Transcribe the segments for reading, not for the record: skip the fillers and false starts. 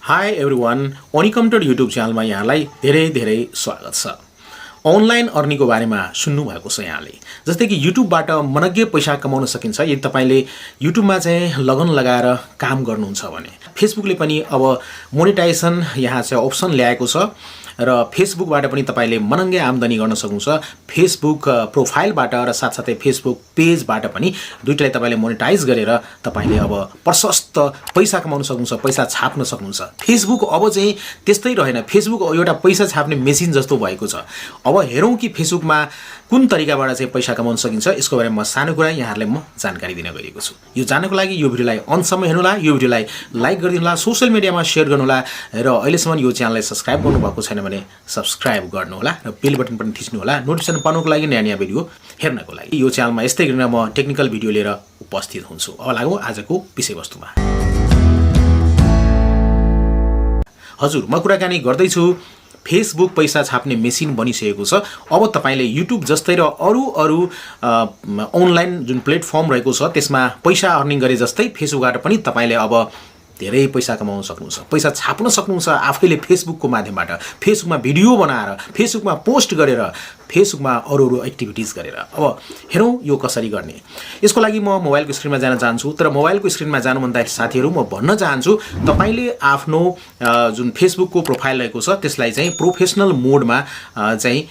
High everyone oniccomputer YouTube च्यानलमा यहाँलाई धेरै स्वागत छ। अनलाइन अर्निङको बारेमा सुन्नु भएको छ यहाँले। जस्तै कि YouTubeबाट मनग्गे पैसा कमाउन सकिन्छ यदि तपाईले YouTubeमा चाहिँ लगन लगाएर काम गर्नुहुन्छ भने। फेसबुकले पनि अब मोनेटाइजेसन यहाँ चाहिँ अप्सन ल्याएको छ र फेसबुकबाट पनि तपाईले मनङ्गे आम्दानी गर्न सक्नुहुन्छ। फेसबुक प्रोफाइलबाट र साथसाथै फेसबुक पेजबाट पनि दुईटैलाई तपाईले मोनेटाइज गरेर तपाईले अब प्रशस्त पैसा कमाउन सक्नुहुन्छ, पैसा छाप्न सक्नुहुन्छ। फेसबुक अब चाहिँ त्यस्तै रहेन, फेसबुक एउटा पैसा छाप्ने मेसिन जस्तो भएको छ। अब हेरौं कि फेसबुकमा कुन तरिकाबाट चाहिँ पैसा कमाउन सकिन्छ, यसको बारेमा सानो कुरा यहाँहरुलाई म जानकारी दिन गएको छु। यो जान्नको लागि यो भिडियोलाई अन्तसम्म हेर्नुहोला, यो भिडियोलाई लाइक गरिदिनुहोला, सोशल मिडियामा शेयर गर्नुहोला र अहिलेसम्म यो च्यानललाई सब्स्क्राइब गर्नुभएको छैन भने सब्स्क्राइब गर्नुहोला र बेल बटन पनि थिच्नुहोला नोटिफिकेसन पाउनको लागि नयाँ भिडियो हेर्नको लागि। यो च्यानलमा यस्तै गरेर म टेक्निकल भिडियो लिएर उपस्थित हुन्छु। अब लागौं आजको विषयवस्तुमा। हजुर, म कुराकानी गर्दै छु। फेसबुक पैसा छाप्ने मेसिन बनिसकेको छ। अब तपाईले YouTube जस्तै र अरु अनलाइन जुन प्लेटफर्म रहेको छ त्यसमा पैसा अर्निङ गरे जस्तै फेसबुकबाट पनि तपाईले अब धेरै पैसा कमाउन सक्नुहुन्छ, पैसा छाप्न सक्नुहुन्छ आफैले फेसबुकको माध्यमबाट। फेसबुकमा भिडियो बनाएर, फेसबुकमा पोस्ट गरेर, फेसबुकमा अरु एक्टिभिटिज गरेर। अब हेरौं यो कसरी गर्ने। यसको लागि म मोबाइलको स्क्रिनमा जान चाहन्छु, तर मोबाइलको स्क्रिनमा जानु भन्दा साथीहरु म भन्न चाहन्छु तपाईले आफ्नो जुन फेसबुकको प्रोफाइल रहेको छ त्यसलाई चाहिँ प्रोफेसनल मोडमा चाहिँ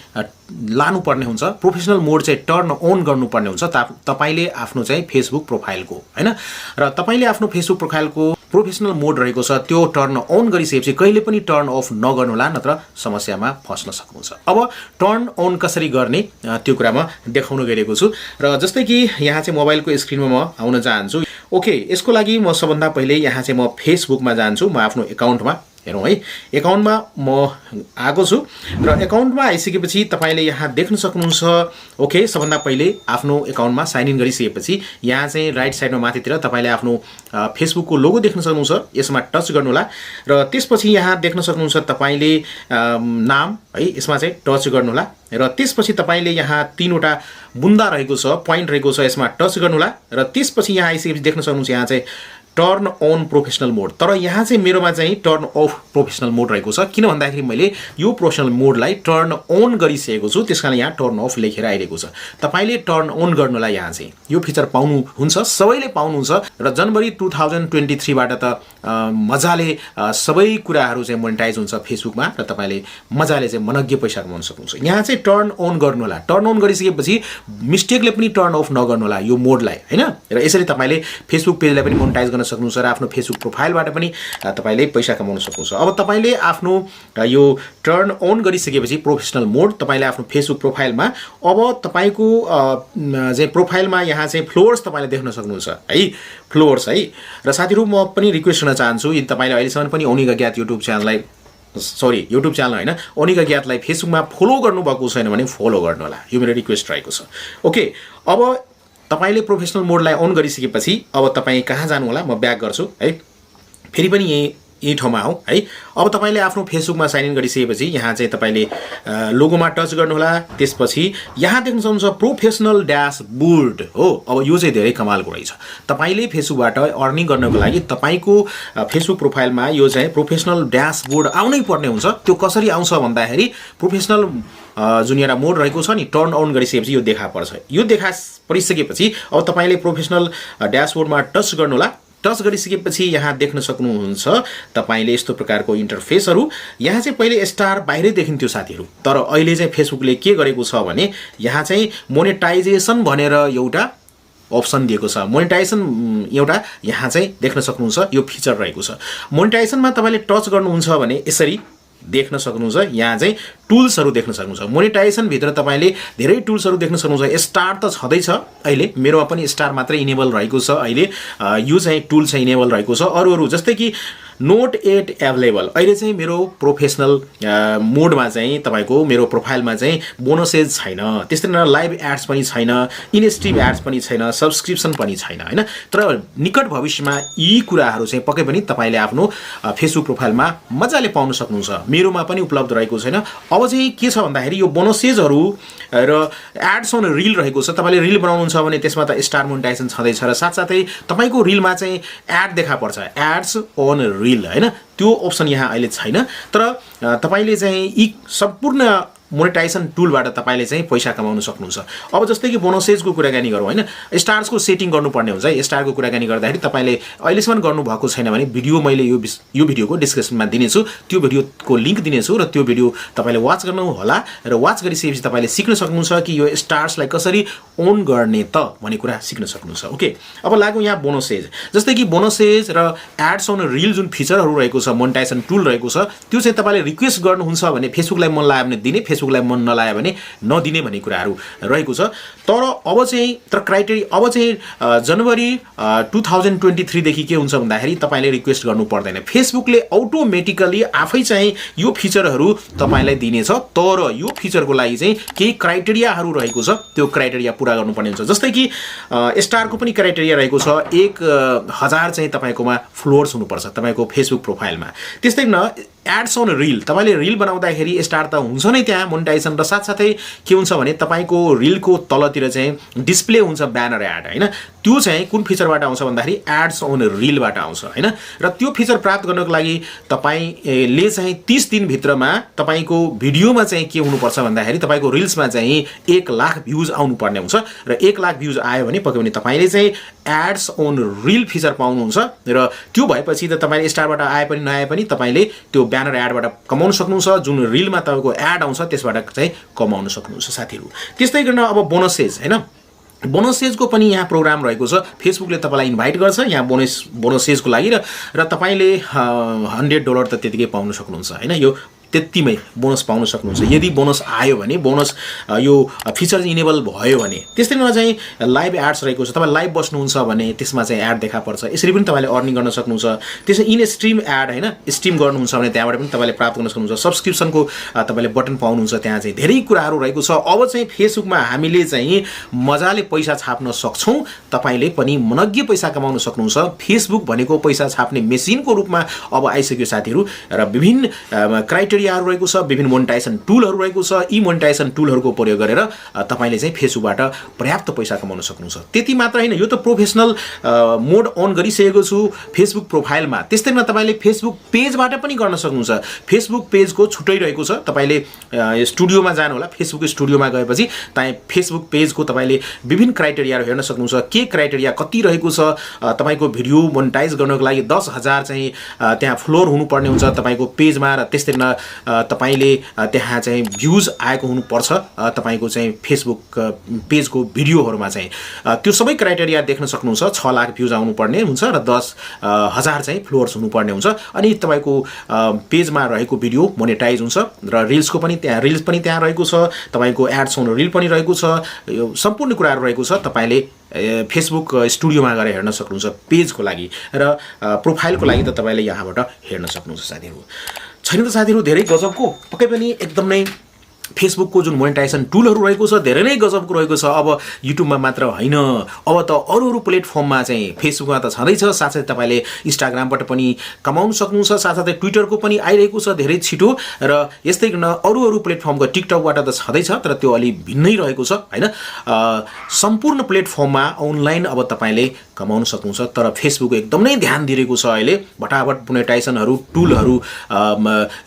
लानु पर्ने हुन्छ। प्रोफेसनल मोड चाहिँ टर्न अन गर्नुपर्ने हुन्छ तपाईले आफ्नो चाहिँ फेसबुक प्रोफाइलको, हैन? र तपाईले आफ्नो फेसबुक प्रोफाइलको प्रोफेसनल मोड रहेको छ त्यो टर्न अन गरिसकेपछि कहिले पनि टर्न अफ नगर्नुहोला, नत्र समस्यामा फस्न सक्नुहुन्छ। अब टर्न अन कसरी गर्ने त्यो कुरामा देखाउन गएको छु। र जस्तै कि यहाँ चाहिँ मोबाइलको स्क्रिनमा म आउन चाहन्छु। ओके, यसको लागि म सबभन्दा पहिले यहाँ चाहिँ म फेसबुकमा जान्छु। म आफ्नो एकाउन्टमा हेरौं है, एकाउन्टमा म आएको छु र एकाउन्टमा आइसकेपछि तपाईले यहाँ देख्न सक्नुहुन्छ। ओके, सबभन्दा पहिले आफ्नो एकाउन्टमा साइन इन गरिसकेपछि यहाँ चाहिँ राइट साइडमा माथितिर तपाईले आफ्नो फेसबुकको लोगो देख्न सक्नुहुन्छ। यसमा टच गर्नुहोला र त्यसपछि यहाँ देख्न सक्नुहुन्छ तपाईले नाम है, यसमा चाहिँ टच गर्नुहोला र त्यसपछि तपाईले यहाँ तीनवटा बुन्दा रहेको छ, प्वाइन्ट रहेको छ, यसमा टच गर्नुहोला र त्यसपछि यहाँ आइसकेपछि देख्न सक्नुहुन्छ यहाँ चाहिँ टर्न अन प्रोफेसनल मोड। तर यहाँ चाहिँ मेरोमा चाहिँ टर्न अफ प्रोफेसनल मोड रहेको छ, किन भन्दाखेरि मैले यो प्रोफेसनल मोडलाई टर्न अन गरिसकेको छु, त्यसकारण यहाँ टर्न अफ लेखेर आइरहेको छ। तपाईले टर्न अन गर्नुलाई यहाँ चाहिँ यो फिचर पाउनुहुन्छ, सबैले पाउनुहुन्छ र जनवरी 2023 बाट त मजाले सबै कुराहरू चाहिँ मोनेटाइज हुन्छ फेसबुकमा र तपाईले मजाले चाहिँ मनग्गे पैसा कमाउन सक्नुहुन्छ। यहाँ चाहिँ टर्न अन गर्नुहोला, टर्न अन गरिसकेपछि मिस्टेकले पनि टर्न अफ नगर्नुहोला यो मोडलाई, हैन? र यसरी तपाईले फेसबुक पेजलाई पनि मोनेटाइज गर्न सक्नुहुन्छ र आफ्नो फेसबुक प्रोफाइलबाट पनि तपाईले पैसा कमाउन सक्नुहुन्छ। अब तपाईले आफ्नो यो टर्न अन गरिसकेपछि प्रोफेसनल मोड तपाईले आफ्नो फेसबुक प्रोफाइलमा अब तपाईको चाहिँ प्रोफाइलमा यहाँ चाहिँ फ्लोवर्स तपाईले देख्न सक्नुहुन्छ है, फ्लोवर्स है। र साथीहरु म पनि रिक्वेस्ट गर्न चाहन्छु यदि तपाईले अहिलेसम्म पनि ओनिक अज्ञात YouTube च्यानललाई YouTube च्यानल हैन, ओनिक अज्ञातलाई फेसबुकमा फलो गर्नुभएको छैन भने फलो गर्नु होला, यो मेरो रिक्वेस्ट रहेको छ। ओके, अब तपाईले प्रोफेसनल मोडलाई अन गरिसकेपछि अब तपाई कहाँ जानु होला, म ब्याक गर्छु है, फेरि पनि यही ठाउँमा आऊ है। अब तपाईले आफ्नो फेसबुकमा साइन इन गरिसकेपछि यहाँ चाहिँ तपाईले लोगोमा टच गर्नु होला। त्यसपछि यहाँ देख्न सक्नुहुन्छ प्रोफेसनल ड्याशबोर्ड हो। अब यो चाहिँ धेरै कमालको रहेछ। तपाईले फेसबुकबाट अर्निङ गर्नको लागि तपाईको फेसबुक प्रोफाइलमा यो चाहिँ प्रोफेसनल ड्याशबोर्ड आउनै पर्ने हुन्छ। त्यो कसरी आउँछ भन्दाखेरि प्रोफेसनल जुन एउटा मोड रहेको छ नि, टर्न अन गरिसकेपछि यो देखा पर्छ। यो देखा परिसकेपछि अब तपाईले प्रोफेसनल ड्याशबोर्डमा टच गर्नु होला। टच गरिसकेपछि यहाँ देख्न सक्नुहुन्छ तपाईले यस्तो प्रकारको इन्टरफेसहरु। यहाँ चाहिँ पहिले स्टार बाहिरै देखिन्थ्यो साथीहरु, तर अहिले चाहिँ फेसबुकले के गरेको छ भने यहाँ चाहिँ मोनेटाइजेसन भनेर एउटा अप्सन दिएको छ। मोनेटाइजेसन एउटा यहाँ चाहिँ देख्न सक्नुहुन्छ यो फिचर रहेको छ। मोनेटाइजेसनमा तपाईले टच गर्नुहुन्छ भने यसरी देख्न सक्नुहुन्छ, यहाँ चाहिँ टुल्सहरु देख्न सक्नुहुन्छ। मोनेटाइजेसन भित्र तपाईले धेरै टुल्सहरु देख्न सक्नुहुन्छ। स्टार त छदै छ, अहिले मेरोमा पनि स्टार मात्रै इनेबल रहेको छ। अहिले यो चाहिँ टुल चाहिँ इनेबल रहेको छ। अरु जस्तै कि नोट एट एभाइलेबल अहिले चाहिँ मेरो प्रोफेसनल मोडमा चाहिँ तपाईको मेरो प्रोफाइलमा चाहिँ बोनसेस छैन, त्यस्तै न लाइभ एड्स पनि छैन, इनस्ट्रीम एड्स पनि छैन, सब्स्क्रिप्सन पनि छैन, हैन? तर निकट भविष्यमा यी कुराहरू चाहिँ पक्कै पनि तपाईले आफ्नो फेसबुक प्रोफाइलमा मजाले पाउन सक्नुहुन्छ। मेरोमा पनि उपलब्ध रहेको छैन। अब चाहिँ के छ भन्दाखेरि यो बोनसेसहरु र एड्स अन रिल रहेको छ। तपाईले रिल बनाउनुहुन्छ भने त्यसमा त स्टार मोनेटाइजेसन छँदैछ र साथसाथै तपाईको रिलमा चाहिँ एड देखा पर्छ, एड्स अन रिल हैन त्यो अप्सन यहाँ अहिले छैन तर तपाईले चाहिँ यी सम्पूर्ण मोनेटाइजेसन टुलबाट तपाईले चाहिँ पैसा कमाउन सक्नुहुन्छ अब जस्तै कि बोनसेजको कुराकानी गरौँ हैन स्टार्सको सेटिङ गर्नुपर्ने हुन्छ है स्टारको कुराकानी गर्दाखेरि तपाईले अहिलेसम्म गर्नु भएको छैन भने भिडियो मैले यो भिडियोको डिस्क्रिप्सनमा दिनेछु त्यो भिडियोको लिंक दिनेछु र त्यो भिडियो तपाईले वाच गर्नु होला र वाच गरिसकेपछि तपाईले सिक्न सक्नुहुन्छ कि यो स्टार्सलाई कसरी ओन गर्ने त भन्ने कुरा सिक्न सक्नुहुन्छ ओके अब लागौँ यहाँ बोनसेज जस्तै कि बोनसेज र एड्स अन रिल जुन फिचरहरु रहेको छ मोनेटाइजेसन टुल रहेको छ त्यो चाहिँ तपाईले रिक्वेस्ट गर्नुहुन्छ भने फेसबुकलाई मन लाग्यो भने दिने फेसबुकलाई मन नलाग्यो भने नदिने भन्ने कुराहरु रहेको छ तर अब चाहिँ क्राइटेरिया अब चाहिँ जनवरी 2023 देखि के हुन्छ भन्दाखेरि तपाईले रिक्वेस्ट गर्नु पर्दैन फेसबुकले अटोमेटिकली आफै चाहिँ यो फिचरहरु तपाईलाई दिनेछ तर यो फिचरको लागि चाहिँ केही क्राइटेरियाहरु रहेको छ त्यो क्राइटेरिया पूरा गर्नुपर्ने हुन्छ जस्तै कि स्टारको पनि क्राइटेरिया रहेको छ 1000 चाहिँ तपाईकोमा फ्लोर्स हुनुपर्छ तपाईको फेसबुक प्रोफाइलमा त्यस्तै न एड्स अन रिल तपाईले रिल बनाउँदाखेरि स्टार त हुन्छ नै त्यहाँ मोनेटाइजेसन र साथसाथै के हुन्छ भने तपाईको रिलको तलतिर चाहिँ डिस्प्ले हुन्छ ब्यानर एड हैन त्यो चाहिँ कुन फिचरबाट आउँछ भन्दाखेरि एड्स अन रिलबाट आउँछ हैन र त्यो फिचर प्राप्त गर्नको लागि तपाईले चाहिँ 30 दिन भित्रमा तपाईको भिडियोमा चाहिँ के हुनुपर्छ भन्दाखेरि तपाईको रिल्समा चाहिँ 1 लाख भ्युज आउनु पर्ने हुन्छ र 1 लाख भ्युज आयो भने पक्कै पनि तपाईले चाहिँ एड्स अन रिल फिचर पाउनुहुन्छ र त्यो भएपछि त तपाईले स्टारबाट आए पनि नआए पनि तपाईले त्यो ब्यानर एडबाट कमाउन सक्नुहुन्छ जुन रिलमा तपाईको एड आउँछ त्यसबाट चाहिँ कमाउन सक्नुहुन्छ साथीहरु त्यस्तै गर्न अब बोनसेज हैन बोनसेजको पनि यहाँ प्रोग्राम रहेको छ फेसबुकले तपाईलाई इन्भाइट गर्छ यहाँ बोनसेजको लागि र तपाईले $100 त त्यतिकै पाउन सक्नुहुन्छ हैन यो त्यतिमै बोनस पाउन सक्नुहुन्छ यदि बोनस आयो भने बोनस यो फिचर इनेबल भयो भने त्यस्तैमा चाहिँ लाइभ एड्स रहेको छ तपाई लाइभ बस्नुहुन्छ भने त्यसमा चाहिँ एड देखा पर्छ यसरी पनि तपाईले अर्निङ गर्न सक्नुहुन्छ त्यसै इन स्ट्रीम एड हैन स्ट्रीम गर्नुहुन्छ भने त्यहाँबाट पनि तपाईले प्राप्त गर्न सक्नुहुन्छ सब्स्क्रिप्सनको तपाईले बटन पाउनुहुन्छ त्यहाँ चाहिँ धेरै कुराहरु रहेको छ अब चाहिँ फेसबुकमा हामीले चाहिँ मजाले पैसा छाप्न सक्छौं तपाईले पनि मनग्य पैसा कमाउन सक्नुहुन्छ फेसबुक भनेको पैसा छाप्ने मेसिनको रूपमा अब आइसक्यो साथीहरु र विभिन्न क्राइटेरिया रहेको छ विभिन्न मोनेटाइजेसन टुलहरु रहेको छ यी मोनेटाइजेसन टुलहरुको प्रयोग गरेर तपाईले चाहिँ फेसबुकबाट पर्याप्त पैसा कमाउन सक्नुहुन्छ त्यति मात्र हैन यो त प्रोफेसनल मोड अन गरिसकेको छु फेसबुक प्रोफाइलमा त्यस्तैमा तपाईले फेसबुक पेजबाट पनि गर्न सक्नुहुन्छ फेसबुक पेजको छुट्टै रहेको छ तपाईले स्टुडियोमा जानु होला फेसबुक स्टुडियोमा गएपछि फेसबुक पेजको तपाईले विभिन्न क्राइटेरियाहरु हेर्न सक्नुहुन्छ के क्राइटेरिया कति रहेको छ तपाईको भिडियो मोनेटाइज गर्नको लागि 10,000 चाहिँ त्यहाँ फ्लोर हुनुपर्ने हुन्छ तपाईको पेजमा र त्यस्तै तपाईले त्यहाँ चाहिँ भ्युज आएको हुनुपर्छ तपाईको चाहिँ फेसबुक पेजको भिडियोहरुमा चाहिँ त्यो सबै क्राइटेरिया देख्न सक्नुहुन्छ 6 लाख भ्युज आउनु पर्ने हुन्छ र 10,000 चाहिँ फ्लोर्स हुनुपर्ने हुन्छ अनि तपाईको पेजमा रहेको भिडियो मोनेटाइज हुन्छ र रिल्सको पनि त्यहाँ रहेको छ तपाईको एड्स अन रिल पनि रहेको छ यो सम्पूर्ण कुराहरु रहेको छ तपाईले फेसबुक स्टुडियोमा गएर हेर्न सक्नुहुन्छ पेजको लागि र प्रोफाइलको लागि त तपाईले यहाँबाट हेर्न सक्नुहुन्छ साथीहरु छैन त साथीहरु धेरै गजबको पक्कै पनि एकदमै फेसबुकको जुन मोनेटाइजेसन टुलहरु रहेको छ धेरै नै गजबको रहेको छ अब युट्युबमा मात्र हैन अब त अरु प्लेटफर्ममा चाहिँ फेसबुकमा त छँदै छ साथै तपाईले इन्स्टाग्रामबाट पनि कमाउन सक्नुहुन्छ साथै ट्विटरको पनि आइरहेको छ धेरै छिटो र यस्तै गर्न अरु प्लेटफर्मको टिकटकबाट त छँदै छ तर त्यो अलि भिन्नै रहेको छ हैन सम्पूर्ण प्लेटफर्ममा अनलाइन अब तपाईले कमाउन सक्नुहुन्छ तर फेसबुक एकदमै ध्यान दिइरहेको छ अहिले भटाभट मोनेटाइजेसनहरु टुलहरु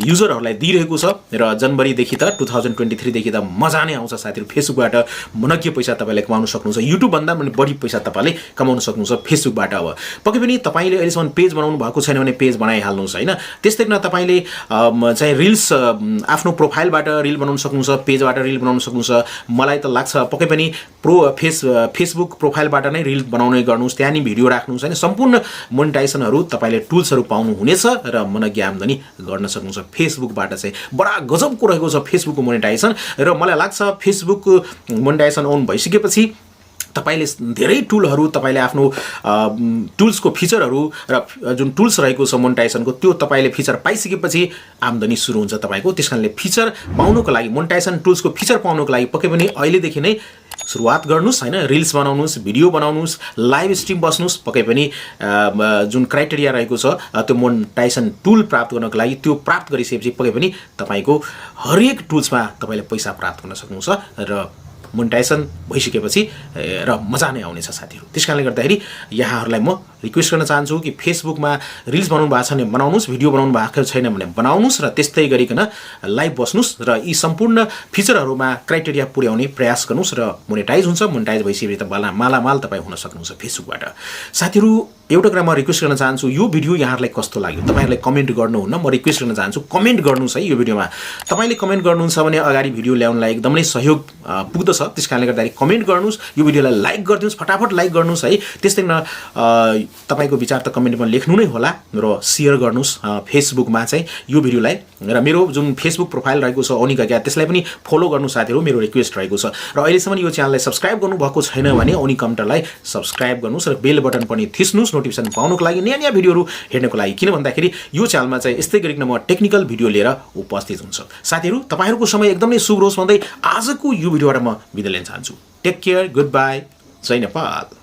युजरहरुलाई दिइरहेको छ र जनवरी देखि त 2023 देखि त मजा नै आउँछ साथीहरु फेसबुकबाट मनग्य पैसा तपाईले कमाउन सक्नुहुन्छ युट्युब भन्दा पनि बढी पैसा तपाईले कमाउन सक्नुहुन्छ फेसबुकबाट अब पक्कै पनि तपाईले अहिलेसम्म पेज बनाउनु भएको छैन भने पेज बनाइहाल्नुस् हैन त्यस्तै न तपाईले चाहिँ रिल्स आफ्नो प्रोफाइलबाट रिल बनाउन सक्नुहुन्छ पेजबाट रिल बनाउन सक्नुहुन्छ मलाई त लाग्छ पक्कै पनि फेसबुक प्रोफाइलबाट नै रिल बनाउने गर्नुस् त्यहाँ नि भिडियो राख्नुस् हैन सम्पूर्ण मोनेटाइजेसनहरु तपाईले टुल्सहरु पाउनु हुनेछ र मनग्य आम्दानी गर्न सक्नुहुन्छ फेसबुकबाट चाहिँ बडा गजबको रहेको छ फेसबुकको मोनेटाइजेसन र मलाई लाग्छ फेसबुक मोनेटाइजेसन अन भइसकेपछि तपाईले धेरै टुलहरु तपाईले आफ्नो टुल्सको फिचरहरु र जुन टुल्स रहेको छ मोनेटाइजेसनको त्यो तपाईले फिचर पाइसकेपछि आम्दानी सुरु हुन्छ तपाईको त्यसकारणले फिचर पाउनको लागि मोनेटाइजेसन टुल्सको फिचर पाउनको लागि पक्कै पनि अहिले देखि नै सुरुवात गर्नुस् हैन रिल्स बनाउनुस् भिडियो बनाउनुस् लाइभ स्ट्रिम बस्नुस् पक्कै पनि जुन क्राइटेरिया रहेको छ त्यो मोनेटाइजेसन टुल प्राप्त गर्नको लागि त्यो प्राप्त गरिसकेपछि पक्कै पनि तपाईको हरेक टुल्समा तपाईले पैसा प्राप्त गर्न सक्नुहुन्छ र मोनेटाइजेसन भइसकेपछि र मजा नै आउनेछ साथीहरु त्यसकारणले गर्दाखेरि यहाँहरुलाई म रिक्वेस्ट गर्न चाहन्छु कि फेसबुकमा रिल्स बनाउनु भएको छ भने बनाउनुस्, भिडियो बनाउनु भएको छैन भने बनाउनुस् र त्यस्तै गरिकन लाइभ बस्नुस् र यी सम्पूर्ण फिचरहरूमा क्राइटेरिया पुर्याउने प्रयास गर्नुस् र मोनेटाइज हुन्छ। मोनेटाइज भइसकेपछि त मालामाल तपाईँ हुन सक्नुहुन्छ फेसबुकबाट। साथीहरू एउटा कुरा म रिक्वेस्ट गर्न चाहन्छु, यो भिडियो यहाँहरूलाई कस्तो लाग्यो तपाईँहरूले कमेन्ट गर्नुहुन्न, म रिक्वेस्ट गर्न चाहन्छु कमेन्ट गर्नुहोस् है। यो भिडियोमा तपाईँले कमेन्ट गर्नुहुन्छ भने अगाडि भिडियो ल्याउनलाई एकदमै सहयोग पुग्दछ। त्यस कारणले गर्दाखेरि कमेन्ट गर्नुहोस्, यो भिडियोलाई लाइक गरिदिनुहोस्, फटाफट लाइक गर्नुहोस् है। त्यस्तै तपाईँको विचार त कमेन्टमा लेख्नु नै होला र सेयर गर्नुहोस् फेसबुकमा चाहिँ यो भिडियोलाई। र मेरो जुन फेसबुक प्रोफाइल रहेको छ ओनिक अज्ञात, त्यसलाई पनि फलो गर्नु साथीहरू, मेरो रिक्वेस्ट रहेको छ। र अहिलेसम्म यो च्यानललाई सब्सक्राइब गर्नुभएको छैन भने ओनिक कम्प्युटरलाई सब्सक्राइब गर्नुहोस् र बेल बटन पनि थिच्नुहोस् नोटिफिकेसन पाउनको लागि, नयाँ नयाँ भिडियोहरू हेर्नको लागि। किन भन्दाखेरि यो च्यानलमा चाहिँ यस्तै गरिकन म टेक्निकल भिडियो लिएर उपस्थित हुन्छु। साथीहरू तपाईँहरूको समय एकदमै शुभ होस् भन्दै आजको यो भिडियोबाट म बिदा लिन चाहन्छु। Take care, good by, Jay Nepal.